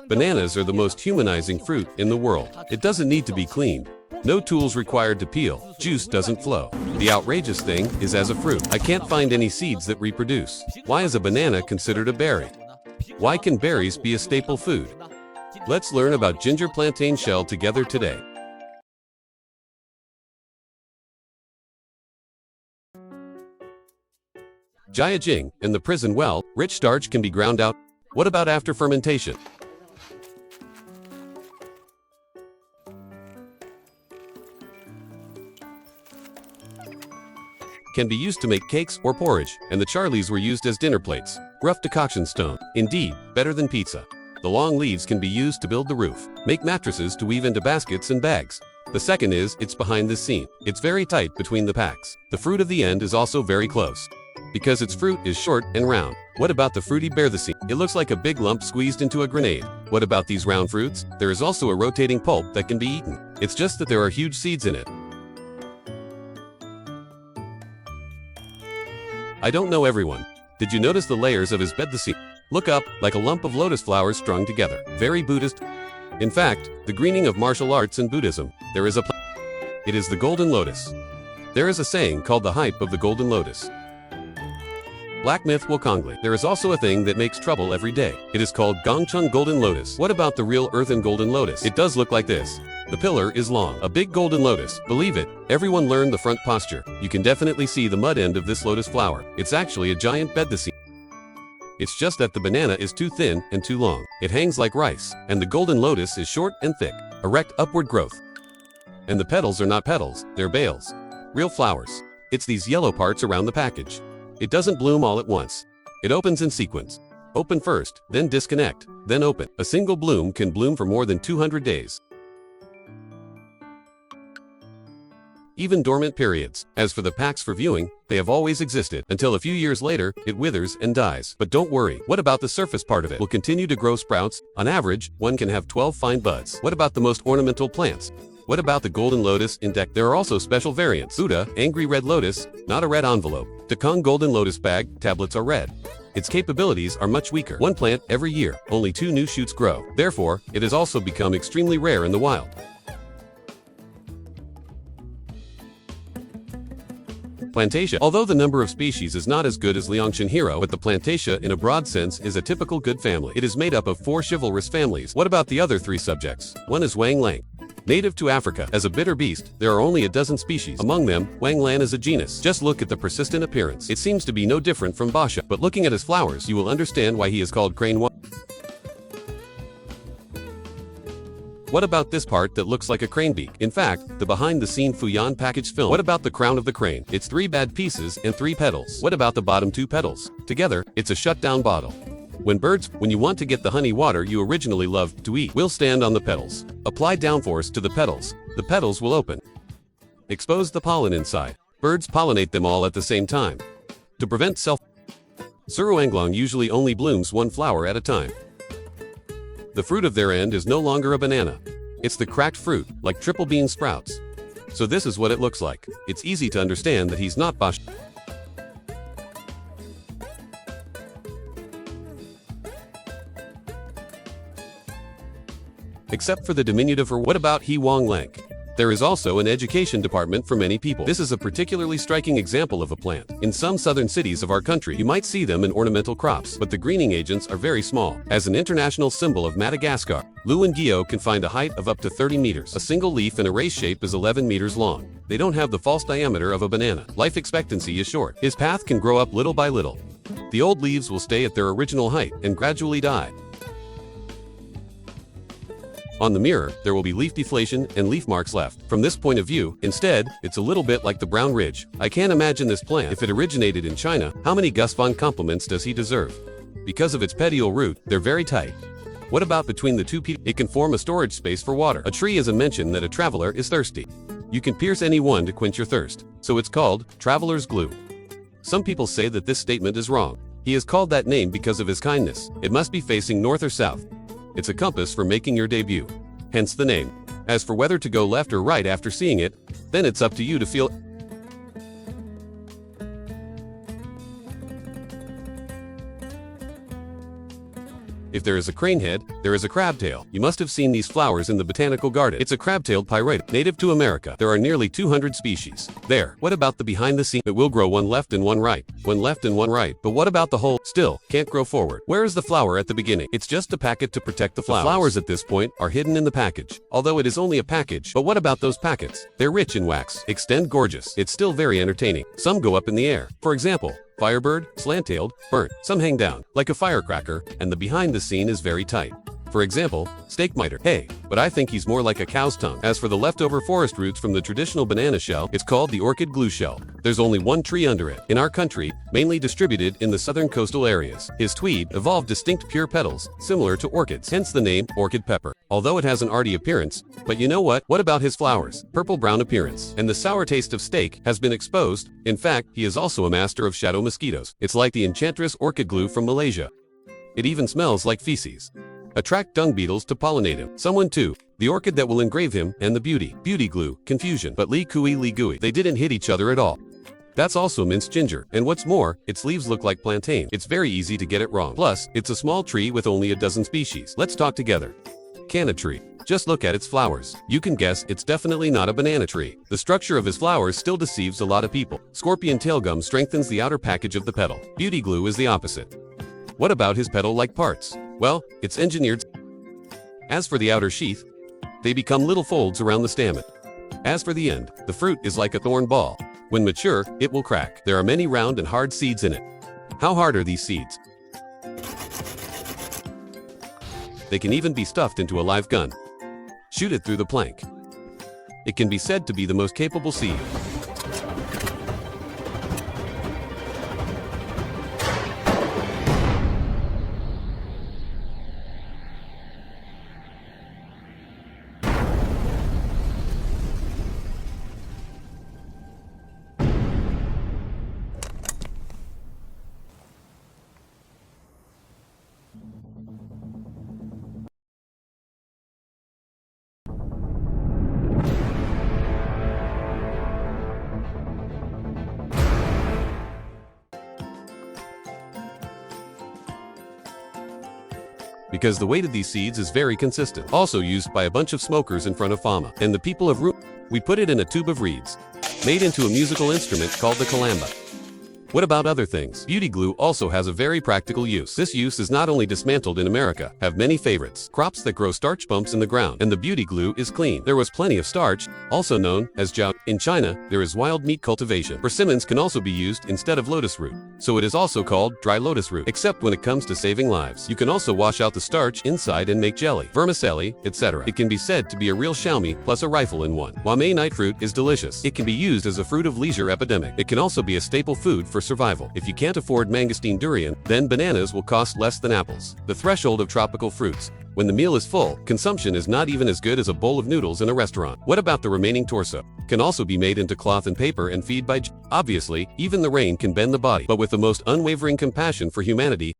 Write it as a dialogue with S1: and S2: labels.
S1: Bananas are the most humanizing fruit in the world. It doesn't need to be cleaned. No tools required to peel. Juice doesn't flow. The outrageous thing is as a fruit, I can't find any seeds that reproduce. Why is a banana considered a berry? Why can berries be a staple food? Let's learn about ginger plantain shell together today. Jiajing, in the prison well, rich starch can be ground out. What about after fermentation? Can be used to make cakes or porridge, and the charlies were used as dinner plates. Rough decoction stone. Indeed, better than pizza. The long leaves can be used to build the roof, make mattresses to weave into baskets and bags. The second is, it's behind this scene. It's very tight between the packs. The fruit of the end is also very close, because its fruit is short and round. What about the fruity berthacine? It looks like a big lump squeezed into a grenade. What about these round fruits? There is also a rotating pulp that can be eaten. It's just that there are huge seeds in it. I don't know everyone. Did you notice the layers of his berthacine? Look up, like a lump of lotus flowers strung together. Very Buddhist. In fact, the greening of martial arts in Buddhism, there is a it is the golden lotus. There is a saying called the hype of the golden lotus. Black myth Wukongli. There is also a thing that makes trouble every day. It is called Gongcheng golden lotus. What about the real earthen golden lotus? It does look like this. The pillar is long. A big golden lotus. Believe it, everyone learned the front posture. You can definitely see the mud end of this lotus flower. It's actually a giant berthacine. It's just that the banana is too thin and too long. It hangs like rice. And the golden lotus is short and thick. Erect upward growth. And the petals are not petals, they're bales. Real flowers. It's these yellow parts around the package. It doesn't bloom all at once. It opens in sequence. Open first, then disconnect, then open. A single bloom can bloom for more than 200 days. Even dormant periods. As for the packs for viewing, they have always existed. Until a few years later, it withers and dies. But don't worry. What about the surface part of it? Will continue to grow sprouts. On average, one can have 12 fine buds. What about the most ornamental plants? What about the golden lotus index? There are also special variants. Buddha, angry red lotus, not a red envelope. Tekong golden lotus bag, tablets are red. Its capabilities are much weaker. One plant every year, only 2 new shoots grow. Therefore, it has also become extremely rare in the wild. Plantaceae. Although the number of species is not as good as Liangshan hero, but the Plantaceae in a broad sense is a typical good family. It is made up of 4 chivalrous families. What about the other 3 subjects? One is Wang Lang. Native to Africa. As a bitter beast, there are only a dozen species. Among them, Wang Lan is a genus. Just look at the persistent appearance. It seems to be no different from Basha, but looking at his flowers, you will understand why he is called crane one. What about this part that looks like a crane beak? In fact, the behind-the-scene Fuyan package film. What about the crown of the crane? It's 3 bad pieces and 3 petals. What about the bottom 2 petals? Together, it's a shut-down bottle. When you want to get the honey water you originally loved to eat, will stand on the petals. Apply downforce to the petals. The petals will open. Expose the pollen inside. Birds pollinate them all at the same time. To prevent Suruanglong usually only blooms 1 flower at a time. The fruit of their end is no longer a banana. It's the cracked fruit, like triple bean sprouts. So this is what it looks like. It's easy to understand that he's not Bosch. Except for the diminutive or what about He Wang Lang? There is also an education department for many people. This is a particularly striking example of a plant. In some southern cities of our country, you might see them in ornamental crops, but the greening agents are very small. As an international symbol of Madagascar, Luangio can find a height of up to 30 meters. A single leaf in a race shape is 11 meters long. They don't have the false diameter of a banana. Life expectancy is short. His path can grow up little by little. The old leaves will stay at their original height and gradually die. On the mirror, there will be leaf deflation and leaf marks left. From this point of view, instead, it's a little bit like the brown ridge. I can't imagine this plant. If it originated in China, how many Gus Von compliments does he deserve? Because of its petiole root, they're very tight. What about between the 2 petals? It can form a storage space for water. A tree is a mention that a traveler is thirsty. You can pierce any one to quench your thirst. So it's called traveler's glue. Some people say that this statement is wrong. He is called that name because of his kindness. It must be facing north or south. It's a compass for making your debut. Hence the name. As for whether to go left or right after seeing it, then it's up to you to feel. If there is a crane head, there is a crab tail. You must have seen these flowers in the botanical garden. It's a crab-tailed pyroid, native to America. There are nearly 200 species. There. What about the behind the scene? It will grow one left and one right. One left and one right. But what about the whole? Still, can't grow forward. Where is the flower at the beginning? It's just a packet to protect the flowers. The flowers at this point are hidden in the package. Although it is only a package. But what about those packets? They're rich in wax. Extend gorgeous. It's still very entertaining. Some go up in the air. For example, firebird, slant-tailed, burnt. Some hang down, like a firecracker, and the behind the scene is very tight. For example, steak miter. Hey, but I think he's more like a cow's tongue. As for the leftover forest roots from the traditional banana shell, it's called the orchid glue shell. There's only one tree under it. In our country, mainly distributed in the southern coastal areas. His tweed evolved distinct pure petals, similar to orchids, hence the name orchid pepper. Although it has an arty appearance, but you know what? What about his flowers? Purple-brown appearance. And the sour taste of steak has been exposed. In fact, he is also a master of shadow mosquitoes. It's like the enchantress orchid glue from Malaysia. It even smells like feces. Attract dung beetles to pollinate him. Someone too. The orchid that will engrave him, and the beauty glue, confusion. But Li Gui, they didn't hit each other at all. That's also minced ginger. And what's more, its leaves look like plantain. It's very easy to get it wrong. Plus, it's a small tree with only a dozen species. Let's talk together. Canna tree. Just look at its flowers. You can guess it's definitely not a banana tree. The structure of his flowers still deceives a lot of people. Scorpion tail gum strengthens the outer package of the petal. Beauty glue is the opposite. What about his petal-like parts? Well, it's engineered. As for the outer sheath, they become little folds around the stamen. As for the end, the fruit is like a thorn ball. When mature, it will crack. There are many round and hard seeds in it. How hard are these seeds? They can even be stuffed into a live gun. Shoot it through the plank. It can be said to be the most capable seed. Because the weight of these seeds is very consistent. Also used by a bunch of smokers in front of Fama. And the people of we put it in a tube of reeds, made into a musical instrument called the kalamba. What about other things? Beauty glue also has a very practical use. This use is not only dismantled in America, have many favorites. Crops that grow starch bumps in the ground, and the beauty glue is clean. There was plenty of starch, also known as jiao. In China, there is wild meat cultivation. Persimmons can also be used instead of lotus root, so it is also called dry lotus root, except when it comes to saving lives. You can also wash out the starch inside and make jelly, vermicelli, etc. It can be said to be a real Xiaomi plus a rifle in one. Wamei night fruit is delicious. It can be used as a fruit of leisure epidemic. It can also be a staple food for survival. If you can't afford mangosteen durian, then bananas will cost less than apples. The threshold of tropical fruits. When the meal is full, consumption is not even as good as a bowl of noodles in a restaurant. What about the remaining torso? Can also be made into cloth and paper and feed by Obviously, even the rain can bend the body, but with the most unwavering compassion for humanity,